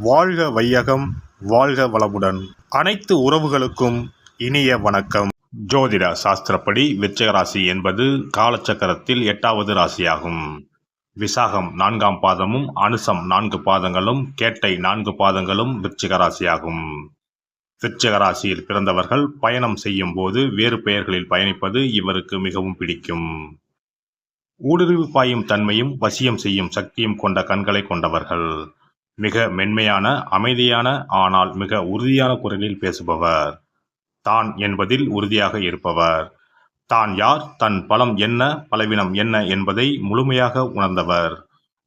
வாழ்க வையகம், வாழ்க வளமுடன். அனைத்து உறவுகளுக்கும் இனிய வணக்கம். ஜோதிட சாஸ்திரப்படி விருச்சிக ராசி என்பது காலச்சக்கரத்தில் 8வது ராசியாகும். விசாகம் 4ஆம் பாதமும் அனுசம் 4 பாதங்களும் கேட்டை 4 பாதங்களும் விருச்சிக ராசியாகும். விருச்சிக ராசியில் பிறந்தவர்கள் பயணம் செய்யும் போது வேறு பெயர்களில் பயணிப்பது இவருக்கு மிகவும் பிடிக்கும். ஊடுருவி பாயும் தன்மையும் வசியம் செய்யும் சக்தியும் கொண்ட கண்களை கொண்டவர்கள். மிக மென்மையான, அமைதியான, ஆனால் மிக உறுதியான குரலில் பேசுபவர். தான் என்பதில் உறுதியாக இருப்பவர். தான் யார், தன் பலம் என்ன, பலவீனம் என்ன என்பதை முழுமையாக உணர்ந்தவர்.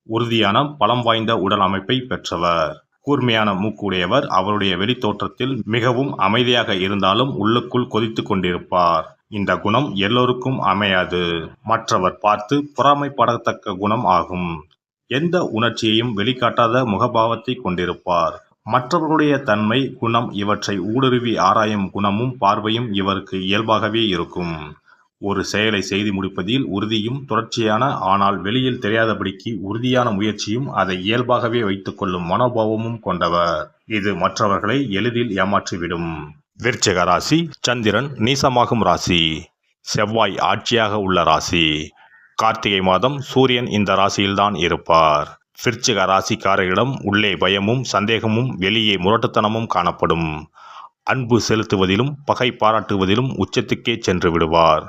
உறுதியான, பலம் வாய்ந்த உடல் அமைப்பை பெற்றவர். கூர்மையான மூக்குடையவர். அவருடைய வெளித்தோற்றத்தில் மிகவும் அமைதியாக இருந்தாலும் உள்ளுக்குள் கொதித்து கொண்டிருப்பார். இந்த குணம் எல்லோருக்கும் அமையாது. மற்றவர் பார்த்து பொறாமைப்படத்தக்க குணம் ஆகும். எந்த உணர்ச்சியையும் வெளிக்காட்டாத முகபாவத்தை கொண்டிருப்பார். மற்றவர்களுடைய தன்மை, குணம் இவற்றை ஊடுருவி ஆராயும் குணமும் பார்வையும் இவருக்கு இயல்பாகவே இருக்கும். ஒரு செயலை செய்து முடிப்பதில் உறுதியும், தொடர்ச்சியான ஆனால் வெளியில் தெரியாதபடிக்கு உறுதியான முயற்சியும், அதை இயல்பாகவே வைத்துக் கொள்ளும் மனோபாவமும் கொண்டவர். இது மற்றவர்களை எளிதில் ஏமாற்றிவிடும். விருச்சிக ராசி சந்திரன் நீசமாகும் ராசி. செவ்வாய் ஆட்சியாக உள்ள ராசி. கார்த்திகை மாதம் சூரியன் இந்த ராசியில்தான் இருப்பார். விருச்சிக ராசிக்காரரிடம் உள்ளே பயமும் சந்தேகமும் வெளியே முரட்டுத்தனமும் காணப்படும். அன்பு செலுத்துவதிலும் பகை பாராட்டுவதிலும் உச்சத்துக்கே சென்று விடுவார்.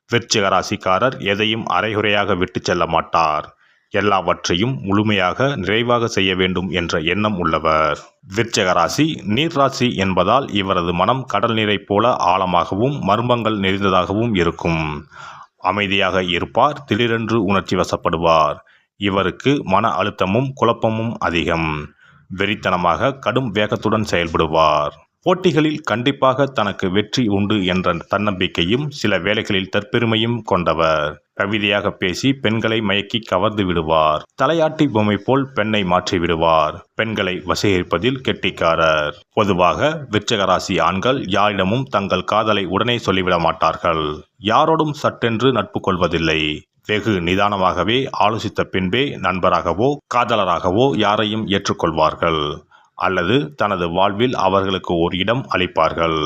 விருச்சிக ராசிக்காரர் எதையும் அரைகுறையாக விட்டு செல்ல மாட்டார். எல்லாவற்றையும் முழுமையாக நிறைவாக செய்ய வேண்டும் என்ற எண்ணம் உள்ளவர். விருச்சிக ராசி நீர் ராசி என்பதால் இவரது மனம் கடல் நீரைப் போல ஆழமாகவும் மர்மங்கள் நிறைந்ததாகவும் இருக்கும். அமைதியாக இருப்பார். திடீரென்று உணர்ச்சி வசப்படுவார். இவருக்கு மன அழுத்தமும் குழப்பமும் அதிகம். வெறித்தனமாக கடும் வேகத்துடன் செயல்படுவார். போட்டிகளில் கண்டிப்பாக தனக்கு வெற்றி உண்டு என்ற தன்னம்பிக்கையும் சில வேளைகளில் தற்பெருமையும் கொண்டவர். கவிதையாக பேசி பெண்களை மயக்கி கவர்ந்து விடுவார். தலையாட்டி பொம்மை போல் பெண்ணை மாற்றி விடுவார். பெண்களை வசீகரிப்பதில் கெட்டிக்காரர். பொதுவாக விருச்சிக ராசி ஆண்கள் யாரிடமும் தங்கள் காதலை உடனே சொல்லிவிட மாட்டார்கள். யாரோடும் சட்டென்று நட்பு கொள்வதில்லை. வெகு நிதானமாகவே ஆலோசித்த பின்பே நண்பராகவோ காதலராகவோ யாரையும் ஏற்றுக்கொள்வார்கள் அல்லது தனது வாழ்வில் அவர்களுக்கு ஒரு இடம் அளிப்பார்கள்.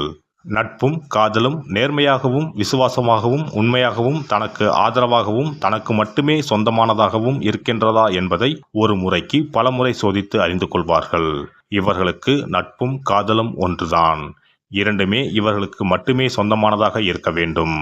நட்பும் காதலும் நேர்மையாகவும் விசுவாசமாகவும் உண்மையாகவும் தனக்கு ஆதரவாகவும் தனக்கு மட்டுமே சொந்தமானதாகவும் இருக்கின்றதா என்பதை ஒரு முறைக்கு பல முறை சோதித்து அறிந்து கொள்வார்கள். இவர்களுக்கு நட்பும் காதலும் ஒன்றுதான். இரண்டுமே இவர்களுக்கு மட்டுமே சொந்தமானதாக இருக்க வேண்டும்.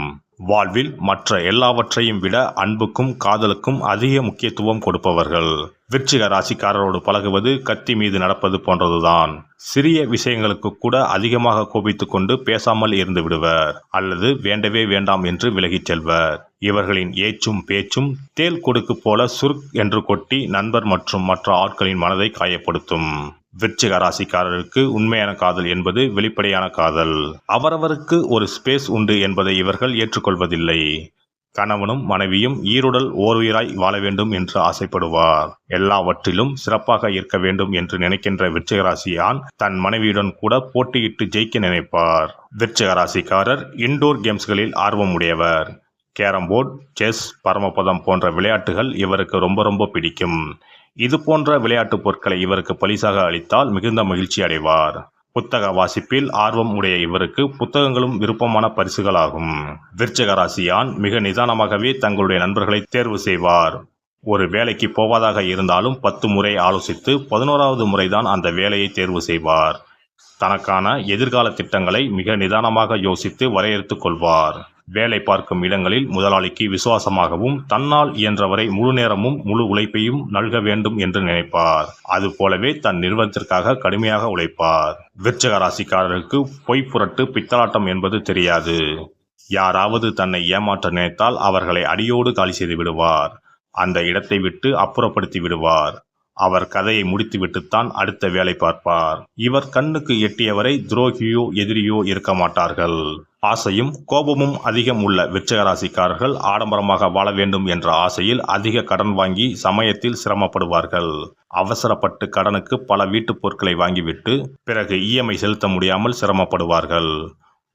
வாழ்வில் மற்ற எல்லாவற்றையும் விட அன்புக்கும் காதலுக்கும் அதிக முக்கியத்துவம் கொடுப்பவர்கள். விருச்சிக ராசிக்காரரோடு பழகுவது கத்தி மீது நடப்பது போன்றதுதான். சிறிய விஷயங்களுக்கு கூட அதிகமாக கோபித்துக் கொண்டு பேசாமல் இருந்து விடுவர் அல்லது வேண்டவே வேண்டாம் என்று விலகிச் செல்வர். இவர்களின் ஏச்சும் பேச்சும் தேல் கொடுக்கு போல சுருக் என்று கொட்டி நண்பர் மற்றும் மற்ற ஆட்களின் மனதை காயப்படுத்தும். விருச்சிக ராசிக்காரருக்கு உண்மையான காதல் என்பது வெளிப்படையான காதல். அவரவருக்கு ஒரு ஸ்பேஸ் உண்டு என்பதை இவர்கள் ஏற்றுக்கொள்வதில்லை. கணவனும் மனைவியும் ஈருடல் ஓருயிராய் வாழ வேண்டும் என்று ஆசைப்படுவார். எல்லாவற்றிலும் சிறப்பாக இருக்க வேண்டும் என்று நினைக்கின்ற விருச்சிக ராசி ஆண் தன் மனைவியுடன் கூட போட்டியிட்டு ஜெயிக்க நினைப்பார். விருச்சிக ராசிக்காரர் இன்டோர் கேம்ஸ்களில் ஆர்வம் உடையவர். கேரம்போர்டு, செஸ், பரமபதம் போன்ற விளையாட்டுகள் இவருக்கு ரொம்ப பிடிக்கும். இது போன்ற விளையாட்டு பொருட்களை இவருக்கு பரிசாக அளித்தால் மிகுந்த மகிழ்ச்சி அடைவார். புத்தக வாசிப்பில் ஆர்வம் உடைய இவருக்கு புத்தகங்களும் விருப்பமான பரிசுகளாகும். விருச்சிக ராசி ஆண் மிக நிதானமாகவே தங்களுடைய நண்பர்களை தேர்வு செய்வார். ஒரு வேலைக்கு போவதாக இருந்தாலும் 10 முறை ஆலோசித்து 11வது முறைதான் அந்த வேலையை தேர்வு செய்வார். தனக்கான எதிர்கால திட்டங்களை மிக நிதானமாக யோசித்து வரையறுத்துக் கொள்வார். வேலை பார்க்கும் இடங்களில் முதலாளிக்கு விசுவாசமாகவும் தன்னால் இயன்றவரை முழு நேரமும் முழு உழைப்பையும் நல்க வேண்டும் என்று நினைப்பார். அதுபோலவே தன் நிறுவனத்திற்காக கடுமையாக உழைப்பார். விருச்சிக ராசிக்காரருக்கு பொய் புரட்டு பித்தலாட்டம் என்பது தெரியாது. யாராவது தன்னை ஏமாற்ற நினைத்தால் அவர்களை அடியோடு காலி செய்து விடுவார். அந்த இடத்தை விட்டு அப்புறப்படுத்தி விடுவார். அவர் கதையை முடித்துவிட்டுத்தான் அடுத்த வேலை பார்ப்பார். இவர் கண்ணுக்கு எட்டியவரை துரோகியோ எதிரியோ இருக்க மாட்டார்கள். ஆசையும் கோபமும் அதிகம் உள்ள விருச்சிக ராசிக்காரர்கள் ஆடம்பரமாக வாழ வேண்டும் என்ற ஆசையில் அதிக கடன் வாங்கி சமயத்தில் சிரமப்படுவார்கள். அவசரப்பட்டு கடனுக்கு பல வீட்டுப் பொருட்களை வாங்கிவிட்டு பிறகு இஎம்ஐ செலுத்த முடியாமல் சிரமப்படுவார்கள்.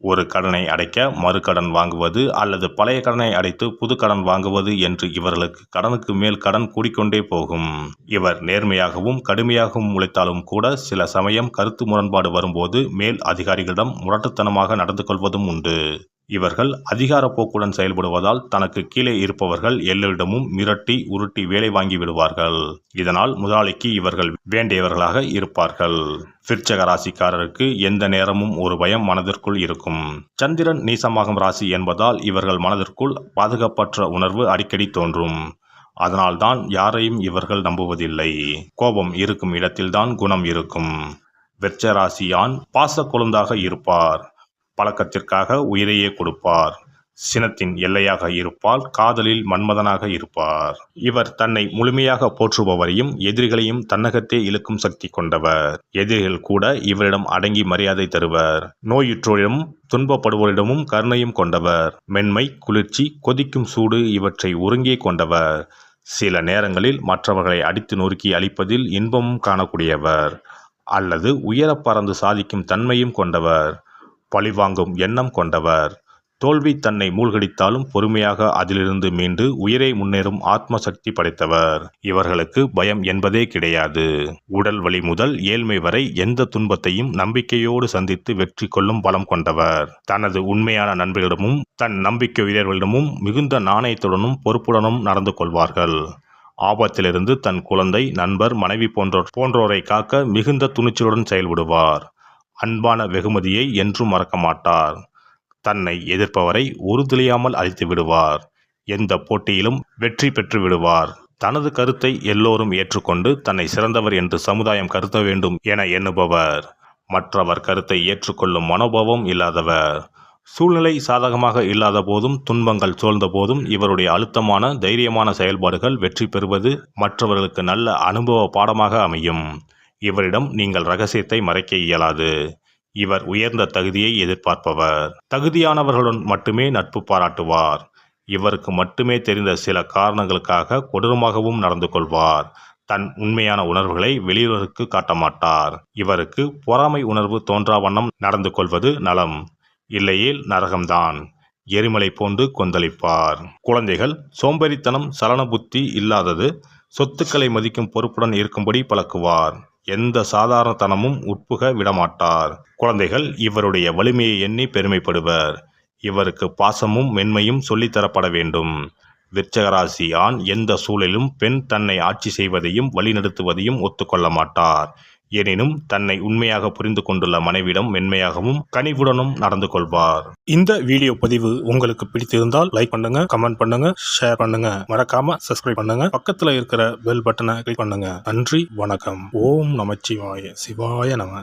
ஒரு கடனை அடைக்க மறுகடன் வாங்குவது அல்லது பழைய கடனை அடைத்து புது கடன் வாங்குவது என்று இவர்களுக்கு கடனுக்கு மேல் கடன் கூடிக்கொண்டே போகும். இவர் நேர்மையாகவும் கடுமையாகவும் உழைத்தாலும் கூட சில சமயம் கருத்து முரண்பாடு வரும்போது மேல் அதிகாரிகளிடம் முரட்டுத்தனமாக நடந்து கொள்வதும் உண்டு. இவர்கள் அதிகார போக்குடன் செயல்படுவதால் தனக்கு கீழே இருப்பவர்கள் எல்லோரிடமும் மிரட்டி உருட்டி வேலை வாங்கி விடுவார்கள். இதனால் முதலாளிக்கு இவர்கள் வேண்டியவர்களாக இருப்பார்கள். விருச்சிக ராசிக்காரருக்கு எந்த நேரமும் ஒரு பயம் மனதிற்குள் இருக்கும். சந்திரன் நீசமாகும் ராசி என்பதால் இவர்கள் மனதிற்குள் பாதுகாப்பற்ற உணர்வு அடிக்கடி தோன்றும். அதனால்தான் யாரையும் இவர்கள் நம்புவதில்லை. கோபம் இருக்கும் இடத்தில்தான் குணம் இருக்கும். விருச்சிக ராசி ஆண் பாச கொழுந்தாக இருப்பார். பழக்கத்திற்காக உயிரையே கொடுப்பார். சினத்தின் எல்லையாக இருப்பால் காதலில் மன்மதனாக இருப்பார். இவர் தன்னை முழுமையாக போற்றுபவரையும் எதிரிகளையும் தன்னகத்தே இழுக்கும் சக்தி கொண்டவர். எதிரிகள் கூட இவரிடம் அடங்கி மரியாதை தருவர். நோயுற்றோரிடமும் துன்பப்படுவோரிடமும் கருணையும் கொண்டவர். மென்மை, குளிர்ச்சி, கொதிக்கும் சூடு இவற்றை ஒருங்கே கொண்டவர். சில நேரங்களில் மற்றவர்களை அடித்து நொறுக்கி அழிப்பதில் இன்பமும் காணக்கூடியவர். அல்லது உயர பறந்து சாதிக்கும் தன்மையும் கொண்டவர். பழிவாங்கும் எண்ணம் கொண்டவர். தோல்வி தன்னை மூழ்கடித்தாலும் பொறுமையாக அதிலிருந்து மீண்டு உயிரை முன்னேறும் ஆத்ம சக்தி படைத்தவர். இவர்களுக்கு பயம் என்பதே கிடையாது. உடல் வலி முதல் ஏழ்மை வரை எந்த துன்பத்தையும் நம்பிக்கையோடு சந்தித்து வெற்றி கொள்ளும் பலம் கொண்டவர். தனது உண்மையான நண்பர்களிடமும் தன் நம்பிக்கையுடையவர்களிடமும் மிகுந்த நாணயத்துடனும் பொறுப்புடனும் நடந்து கொள்வார்கள். ஆபத்திலிருந்து தன் குழந்தை, நண்பர், மனைவி போன்றோரை காக்க மிகுந்த துணிச்சலுடன் செயல்படுவார். அன்பான வெகுமதியை என்றும் மறக்க மாட்டார். தன்னை எதிர்ப்பவரை உறுதியாமல் அழித்து விடுவார். எந்த போட்டியிலும் வெற்றி பெற்று விடுவார். தனது கருத்தை எல்லோரும் ஏற்றுக்கொண்டு தன்னை சிறந்தவர் என்று சமுதாயம் கருத வேண்டும் என எண்ணுபவர். மற்றவர் கருத்தை ஏற்றுக்கொள்ளும் மனோபாவம் இல்லாதவர். சூழ்நிலை சாதகமாக இல்லாத போதும் துன்பங்கள் சூழ்ந்த போதும் இவருடைய அழுத்தமான தைரியமான செயல்பாடுகள் வெற்றி பெறுவது மற்றவர்களுக்கு நல்ல அனுபவ பாடமாக அமையும். இவரிடம் நீங்கள் ரகசியத்தை மறைக்க இயலாது. இவர் உயர்ந்த தகுதியை எதிர்பார்ப்பவர். தகுதியானவர்களுடன் மட்டுமே நட்பு பாராட்டுவார். இவருக்கு மட்டுமே தெரிந்த சில காரணங்களுக்காக கொடூரமாகவும் நடந்து கொள்வார். தன் உண்மையான உணர்வுகளை வெளியுலகுக்கு காட்ட மாட்டார். இவருக்கு பொறாமை உணர்வு தோன்றா வண்ணம் நடந்து கொள்வது நலம். இல்லையேல் நரகம்தான். எரிமலை போன்று கொந்தளிப்பார். குழந்தைகள் சோம்பேறித்தனம், சலன புத்தி இல்லாதது, சொத்துக்களை மதிக்கும் பொறுப்புடன் இருக்கும்படி பழக்குவார். எந்த சாதாரணத்தனமும் உட்புக விடமாட்டார். குழந்தைகள் இவருடைய வலிமையை எண்ணி பெருமைப்படுவர். இவருக்கு பாசமும் மென்மையும் சொல்லித்தரப்பட வேண்டும். விருச்சிக ராசி ஆண் எந்த சூழலிலும் பெண் தன்னை ஆட்சி செய்வதையும் வழிநடத்துவதையும் ஒத்துக்கொள்ள மாட்டார். எனினும் தன்னை உண்மையாக புரிந்து கொண்டுள்ள மனைவிடம் மென்மையாகவும் கனிவுடனும் நடந்து கொள்வார். இந்த வீடியோ பதிவு உங்களுக்கு பிடித்திருந்தால் லைக் பண்ணுங்க, கமெண்ட் பண்ணுங்க, ஷேர் பண்ணுங்க. மறக்காம சப்ஸ்கிரைப் பண்ணுங்க. பக்கத்துல இருக்கிற பெல் பட்டனை கிளிக் பண்ணுங்க. நன்றி, வணக்கம். ஓம் நமச்சிவாய. சிவாய நம.